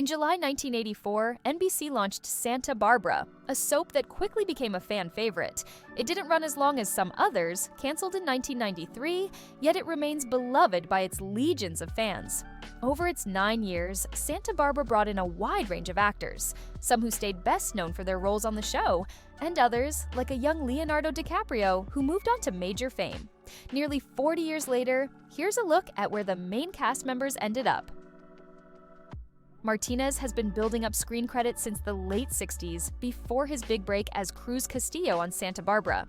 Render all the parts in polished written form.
July 1984, NBC launched Santa Barbara, a soap that quickly became a fan favorite. It didn't run as long as some others, canceled in 1993, yet it remains beloved by its legions of fans. Over its 9 years, Santa Barbara brought in a wide range of actors, some who stayed best known for their roles on the show, and others, like a young Leonardo DiCaprio, who moved on to major fame. Nearly 40 years later, here's a look at where the main cast members ended up. Martinez has been building up screen credits since the late 60s, before his big break as Cruz Castillo on Santa Barbara.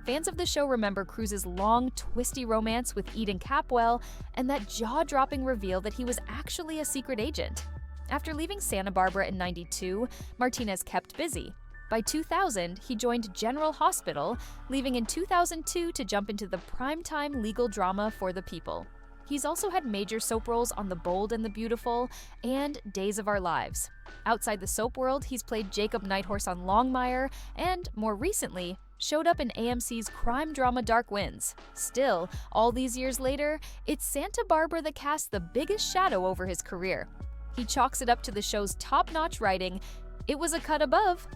Fans of the show remember Cruz's long, twisty romance with Eden Capwell and that jaw-dropping reveal that he was actually a secret agent. After leaving Santa Barbara in '92, Martinez kept busy. By 2000, he joined General Hospital, leaving in 2002 to jump into the primetime legal drama For the People. He's also had major soap roles on The Bold and the Beautiful and Days of Our Lives. Outside the soap world, he's played Jacob Nighthorse on Longmire and, more recently, showed up in AMC's crime drama Dark Winds. Still, all these years later, it's Santa Barbara that casts the biggest shadow over his career. He chalks it up to the show's top-notch writing. It was a cut above.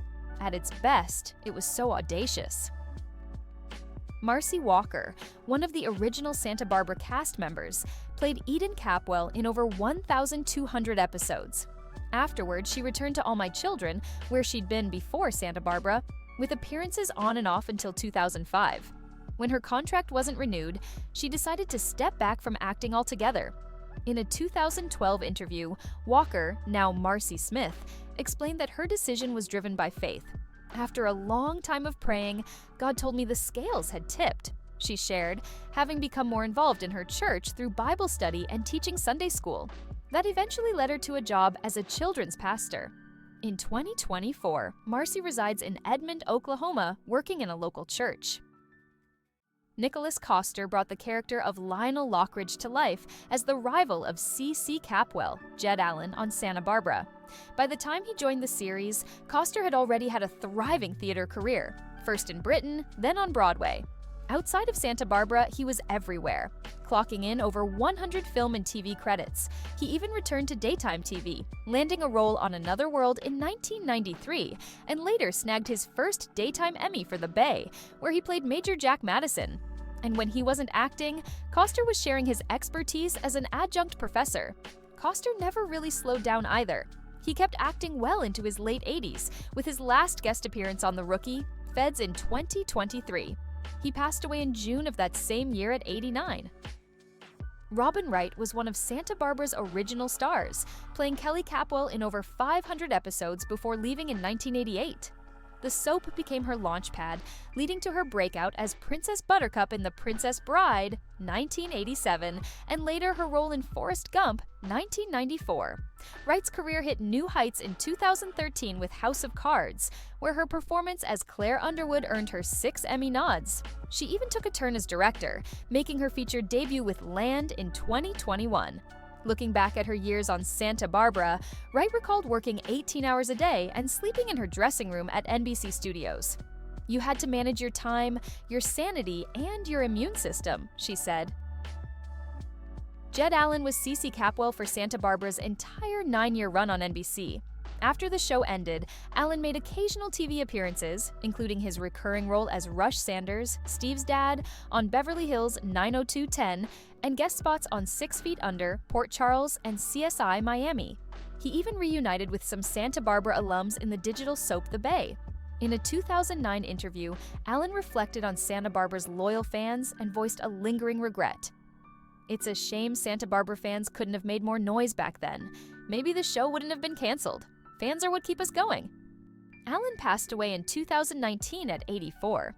At its best, it was so audacious. Marcy Walker, one of the original Santa Barbara cast members, played Eden Capwell in over 1,200 episodes. Afterward, she returned to All My Children, where she'd been before Santa Barbara, with appearances on and off until 2005. When her contract wasn't renewed, she decided to step back from acting altogether. In a 2012 interview, Walker, now Marcy Smith, explained that her decision was driven by faith. After a long time of praying, God told me the scales had tipped, she shared, having become more involved in her church through Bible study and teaching Sunday school. That eventually led her to a job as a children's pastor. In 2024, Marcy resides in Edmond, Oklahoma, working in a local church. Nicholas Coster brought the character of Lionel Lockridge to life as the rival of C.C. Capwell, Jed Allen, on Santa Barbara. By the time he joined the series, Coster had already had a thriving theater career, first in Britain, then on Broadway. Outside of Santa Barbara, he was everywhere, clocking in over 100 film and TV credits. He even returned to daytime TV, landing a role on Another World in 1993, and later snagged his first daytime Emmy for The Bay, where he played Major Jack Madison. And when he wasn't acting, Coster was sharing his expertise as an adjunct professor. Coster never really slowed down either. He kept acting well into his late 80s, with his last guest appearance on The Rookie, Feds in 2023. He passed away in June of that same year at 89. Robin Wright was one of Santa Barbara's original stars, playing Kelly Capwell in over 500 episodes before leaving in 1988. The soap became her launchpad, leading to her breakout as Princess Buttercup in The Princess Bride, 1987, and later her role in Forrest Gump, 1994. Wright's career hit new heights in 2013 with House of Cards, where her performance as Claire Underwood earned her 6 Emmy nods. She even took a turn as director, making her feature debut with Land in 2021. Looking back at her years on Santa Barbara, Wright recalled working 18 hours a day and sleeping in her dressing room at NBC Studios. "You had to manage your time, your sanity, and your immune system," she said. Jed Allen was C.C. Capwell for Santa Barbara's entire 9-year run on NBC. After the show ended, Allen made occasional TV appearances, including his recurring role as Rush Sanders, Steve's dad, on Beverly Hills 90210, and guest spots on 6 Feet Under, Port Charles, and CSI Miami. He even reunited with some Santa Barbara alums in the digital soap The Bay. In a 2009 interview, Allen reflected on Santa Barbara's loyal fans and voiced a lingering regret. "It's a shame Santa Barbara fans couldn't have made more noise back then. Maybe the show wouldn't have been canceled. Fans are what keep us going." Allen passed away in 2019 at 84.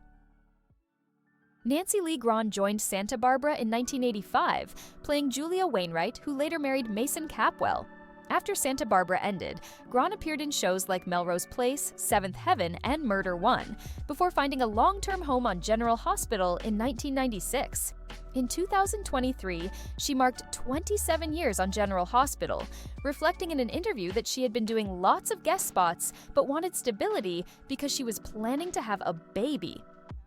Nancy Lee Grahn joined Santa Barbara in 1985, playing Julia Wainwright, who later married Mason Capwell. After Santa Barbara ended, Grahn appeared in shows like Melrose Place, Seventh Heaven, and Murder One, before finding a long-term home on General Hospital in 1996. In 2023, she marked 27 years on General Hospital, reflecting in an interview that she had been doing lots of guest spots but wanted stability because she was planning to have a baby.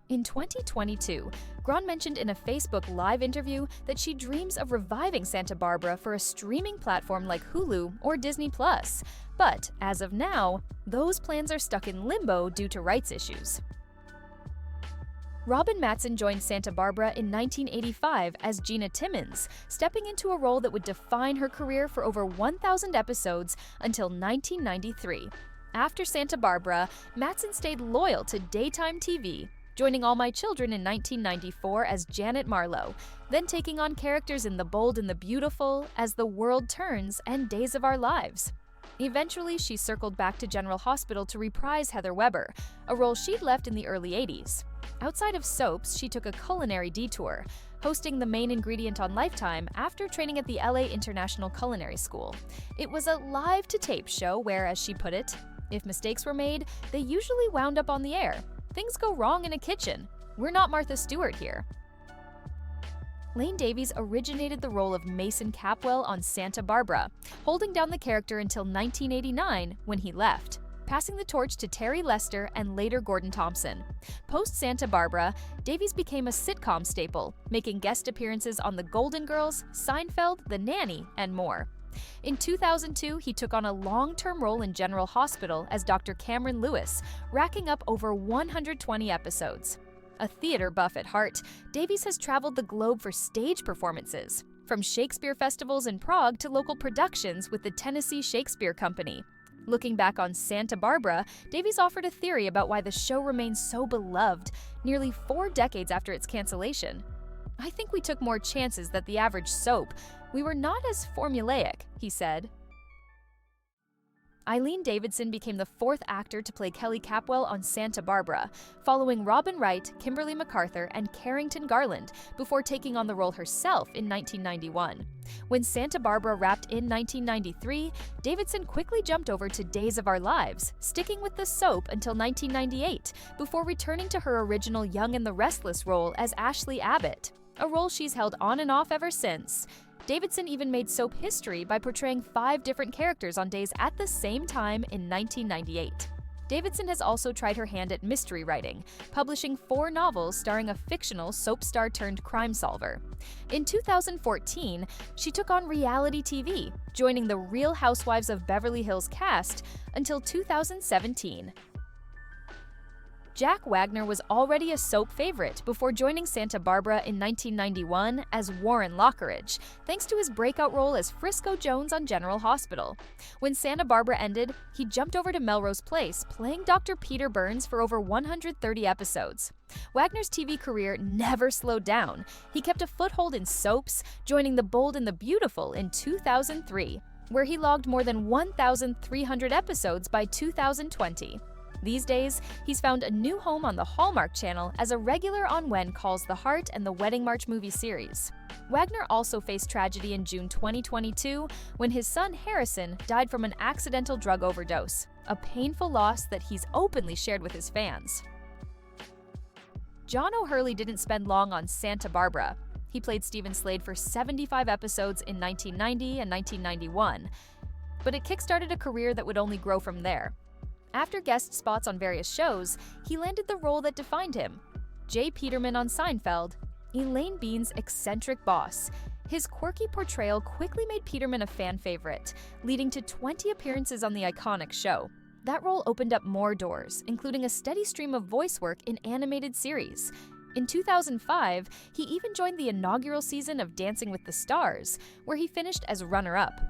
In 2022, Grahn mentioned in a Facebook Live interview that she dreams of reviving Santa Barbara for a streaming platform like Hulu or Disney+. But as of now, those plans are stuck in limbo due to rights issues. Robin Mattson joined Santa Barbara in 1985 as Gina Timmons, stepping into a role that would define her career for over 1,000 episodes until 1993. After Santa Barbara, Mattson stayed loyal to daytime TV, joining All My Children in 1994 as Janet Marlowe, then taking on characters in The Bold and the Beautiful, As the World Turns, and Days of Our Lives. Eventually, she circled back to General Hospital to reprise Heather Weber, a role she'd left in the early 80s. Outside of soaps, she took a culinary detour, hosting The Main Ingredient on Lifetime after training at the LA International Culinary School. It was a live-to-tape show where, as she put it, if mistakes were made, they usually wound up on the air. Things go wrong in a kitchen. We're not Martha Stewart here. Lane Davies originated the role of Mason Capwell on Santa Barbara, holding down the character until 1989 when he left, passing the torch to Terry Lester and later Gordon Thompson. Post-Santa Barbara, Davies became a sitcom staple, making guest appearances on The Golden Girls, Seinfeld, The Nanny, and more. In 2002, he took on a long-term role in General Hospital as Dr. Cameron Lewis, racking up over 120 episodes. A theater buff at heart, Davies has traveled the globe for stage performances, from Shakespeare festivals in Prague to local productions with the Tennessee Shakespeare Company. Looking back on Santa Barbara, Davies offered a theory about why the show remains so beloved nearly 4 decades after its cancellation. "I think we took more chances than the average soap. We were not as formulaic," he said. Eileen Davidson became the 4th actor to play Kelly Capwell on Santa Barbara, following Robin Wright, Kimberly MacArthur, and Carrington Garland, before taking on the role herself in 1991. When Santa Barbara wrapped in 1993, Davidson quickly jumped over to Days of Our Lives, sticking with the soap until 1998, before returning to her original Young and the Restless role as Ashley Abbott, a role she's held on and off ever since. Davidson even made soap history by portraying 5 different characters on days at the same time in 1998. Davidson has also tried her hand at mystery writing, publishing 4 novels starring a fictional soap star turned crime solver. In 2014, she took on reality TV, joining the Real Housewives of Beverly Hills cast until 2017. Jack Wagner was already a soap favorite before joining Santa Barbara in 1991 as Warren Lockeridge, thanks to his breakout role as Frisco Jones on General Hospital. When Santa Barbara ended, he jumped over to Melrose Place, playing Dr. Peter Burns for over 130 episodes. Wagner's TV career never slowed down. He kept a foothold in soaps, joining The Bold and the Beautiful in 2003, where he logged more than 1,300 episodes by 2020. These days, he's found a new home on the Hallmark Channel as a regular on When Calls the Heart and the Wedding March movie series. Wagner also faced tragedy in June 2022 when his son Harrison died from an accidental drug overdose, a painful loss that he's openly shared with his fans. John O'Hurley didn't spend long on Santa Barbara. He played Stephen Slade for 75 episodes in 1990 and 1991, but it kickstarted a career that would only grow from there. After guest spots on various shows, he landed the role that defined him: Jay Peterman on Seinfeld, Elaine Bean's eccentric boss. His quirky portrayal quickly made Peterman a fan favorite, leading to 20 appearances on the iconic show. That role opened up more doors, including a steady stream of voice work in animated series. In 2005, he even joined the inaugural season of Dancing with the Stars, where he finished as runner-up.